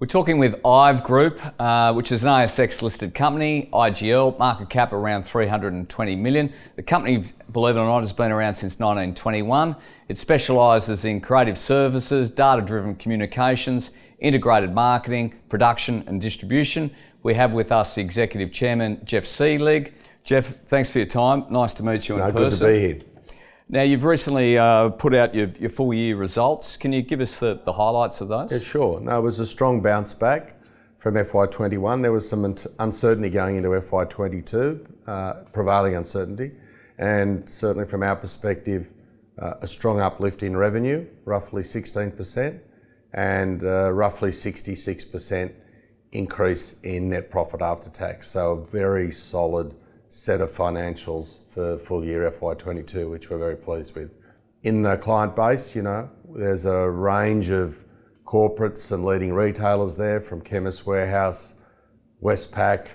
We're talking with IVE Group, which is an ASX listed company, IGL, market cap around 320 million. The company, believe it or not, has been around since 1921. It specialises in creative services, data-driven communications, integrated marketing, production and distribution. We have with us the Executive Chairman, Geoff Selig. Geoff, thanks for your time. Nice to meet you in person. Good to be here. Now, you've recently put out your full year results. Can you give us the highlights of those? Yeah, sure. No, it was a strong bounce back from FY21. There was some uncertainty going into FY22, prevailing uncertainty, and certainly from our perspective, a strong uplift in revenue, roughly 16%, and roughly 66% increase in net profit after tax. So a very solid set of financials for full year FY22, which we're very pleased with. In the client base, there's a range of corporates and leading retailers there, from Chemist Warehouse, Westpac,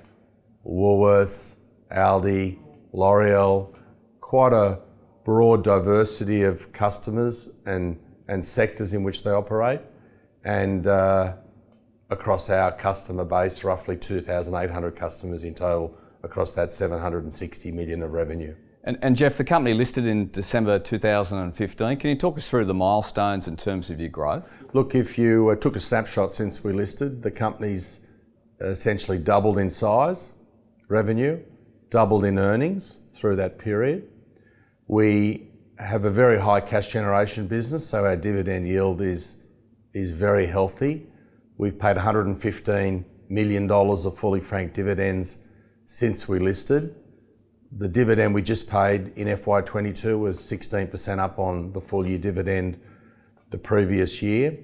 Woolworths, Aldi, L'Oreal, quite a broad diversity of customers and sectors in which they operate. And across our customer base, roughly 2,800 customers in total across that 760 million of revenue. And Geoff, the company listed in December 2015. Can you talk us through the milestones in terms of your growth? Look, if you took a snapshot since we listed, the company's essentially doubled in size, revenue, doubled in earnings through that period. We have a very high cash generation business, so our dividend yield is very healthy. We've paid $115 million of fully franked dividends since we listed. The dividend we just paid in FY22 was 16% up on the full year dividend the previous year.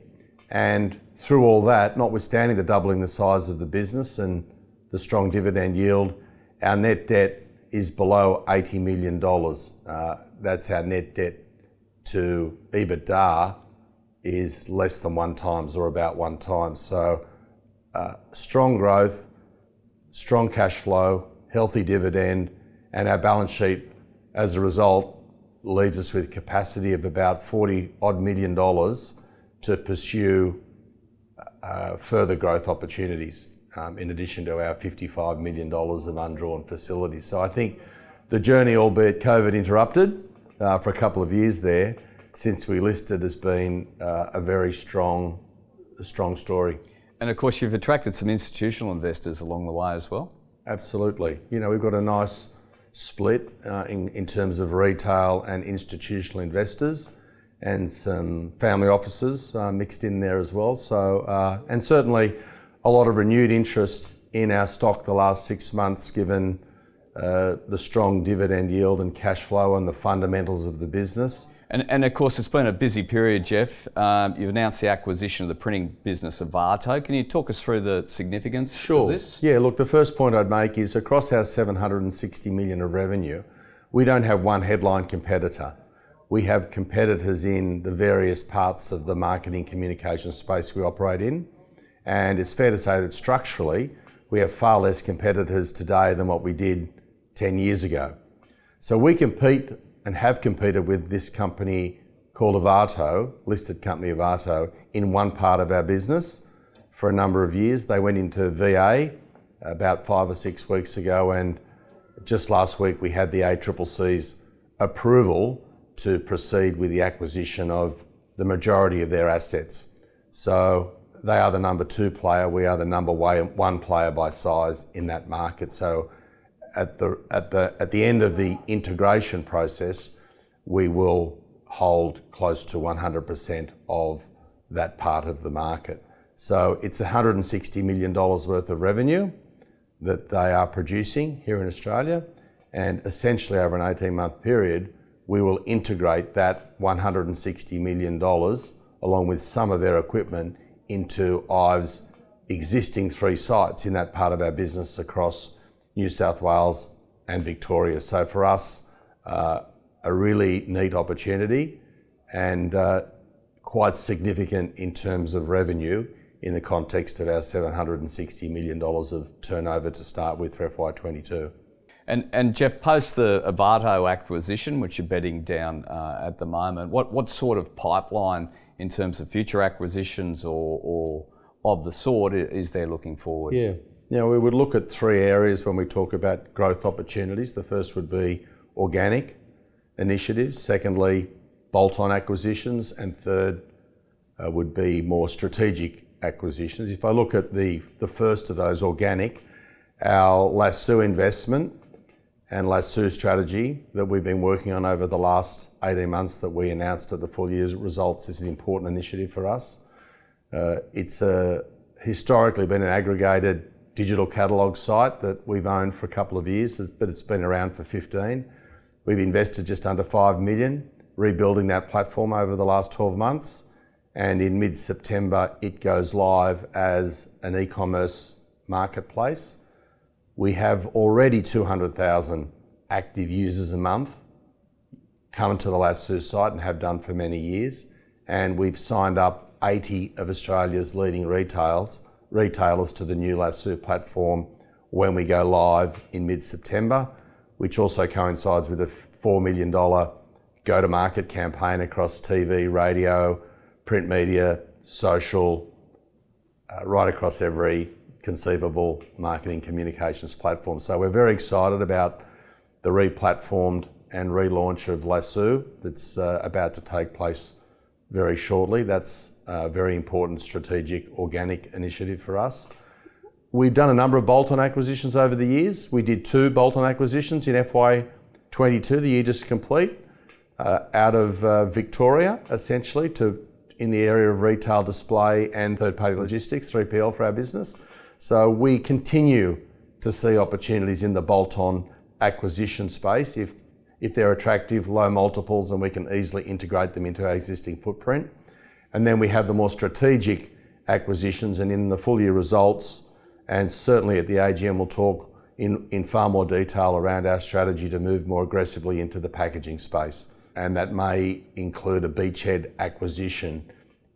And through all that, notwithstanding the doubling the size of the business and the strong dividend yield, our net debt is below $80 million. That's our net debt to EBITDA is less than 1 times, or about 1 time. So strong growth, strong cash flow, healthy dividend, and our balance sheet, as a result, leaves us with capacity of about $40 odd million to pursue further growth opportunities, in addition to our $55 million of undrawn facilities. So I think the journey, albeit COVID interrupted for a couple of years there, since we listed, has been a very strong story. And of course, you've attracted some institutional investors along the way as well. Absolutely. We've got a nice split in terms of retail and institutional investors, and some family offices mixed in there as well. So, and certainly a lot of renewed interest in our stock the last 6 months, given the strong dividend yield and cash flow and the fundamentals of the business. And of course, it's been a busy period, Geoff. You've announced the acquisition of the printing business of Vato. Can you talk us through the significance of this? Yeah, look, the first point I'd make is across our 760 million of revenue, we don't have one headline competitor. We have competitors in the various parts of the marketing communication space we operate in. And it's fair to say that structurally, we have far less competitors today than what we did 10 years ago. So we compete and have competed with this company called Ovato, listed company Vato, in one part of our business for a number of years. They went into VA about 5 or 6 weeks ago, and just last week we had the ACCC's approval to proceed with the acquisition of the majority of their assets. So they are the number 2 player, we are the number 1 player by size in that market. So at the end of the integration process, we will hold close to 100% of that part of the market. So it's $160 million worth of revenue that they are producing here in Australia, and essentially over an 18-month period, we will integrate that $160 million along with some of their equipment into IVE's existing 3 sites in that part of our business across New South Wales and Victoria. So for us, a really neat opportunity, and quite significant in terms of revenue in the context of our $760 million of turnover to start with for FY22. And Geoff, post the Vato acquisition, which you're bedding down at the moment, what sort of pipeline in terms of future acquisitions or of the sort is there looking forward? Yeah. Now, we would look at three areas when we talk about growth opportunities. The first would be organic initiatives. Secondly, bolt-on acquisitions. And third would be more strategic acquisitions. If I look at the first of those, organic, our Lasoo investment and Lasoo strategy that we've been working on over the last 18 months that we announced at the full year's results is an important initiative for us. It's historically been an aggregated digital catalogue site that we've owned for a couple of years, but it's been around for 15. We've invested just under 5 million rebuilding that platform over the last 12 months. And in mid-September, it goes live as an e-commerce marketplace. We have already 200,000 active users a month come to the Lasoo site and have done for many years. And we've signed up 80 of Australia's leading retailers to the new Lasoo platform when we go live in mid-September, which also coincides with a $4 million go-to-market campaign across TV, radio, print media, social, right across every conceivable marketing communications platform. So we're very excited about the re-platformed and relaunch of Lasoo that's about to take place very shortly. That's a very important strategic organic initiative for us. We've done a number of bolt-on acquisitions over the years. We did 2 bolt-on acquisitions in FY22, the year just complete, out of Victoria, essentially, in the area of retail display and third-party logistics, 3PL for our business. So we continue to see opportunities in the bolt-on acquisition space if they're attractive, low multiples, and we can easily integrate them into our existing footprint. And then we have the more strategic acquisitions, and in the full year results, and certainly at the AGM, we'll talk in far more detail around our strategy to move more aggressively into the packaging space. And that may include a beachhead acquisition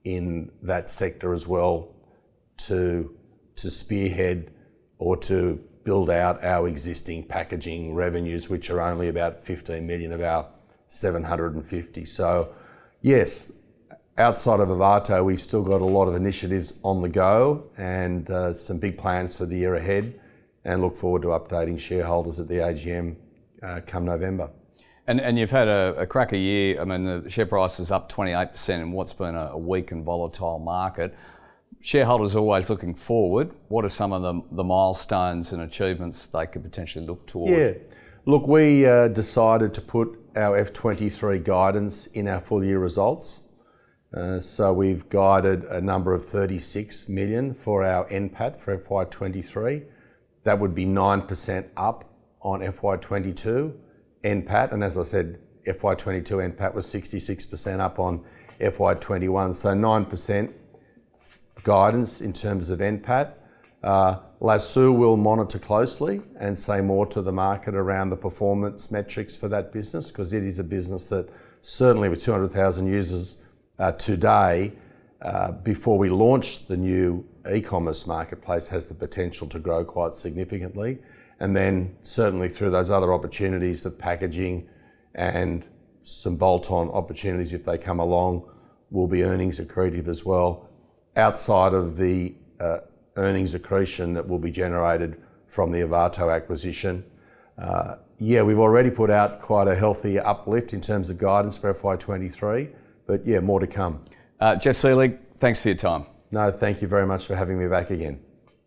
in that sector as well to spearhead or to build out our existing packaging revenues, which are only about 15 million of our 750. So yes, outside of Ovato, we've still got a lot of initiatives on the go and some big plans for the year ahead, and look forward to updating shareholders at the AGM come November. And you've had a cracker year. I mean, the share price is up 28% in what's been a weak and volatile market. Shareholders are always looking forward. What are some of the milestones and achievements they could potentially look towards? Yeah, look, we decided to put our F23 guidance in our full year results. So we've guided a number of 36 million for our NPAT for FY23. That would be 9% up on FY22 NPAT, and as I said, FY22 NPAT was 66% up on FY21, so 9% guidance in terms of NPAT. Lasoo will monitor closely and say more to the market around the performance metrics for that business, because it is a business that certainly with 200,000 users today, before we launch the new e-commerce marketplace, has the potential to grow quite significantly. And then certainly through those other opportunities of packaging and some bolt-on opportunities, if they come along, will be earnings accretive as well, outside of the earnings accretion that will be generated from the Ovato acquisition. We've already put out quite a healthy uplift in terms of guidance for FY23, but more to come. Geoff Selig, thanks for your time. No, thank you very much for having me back again.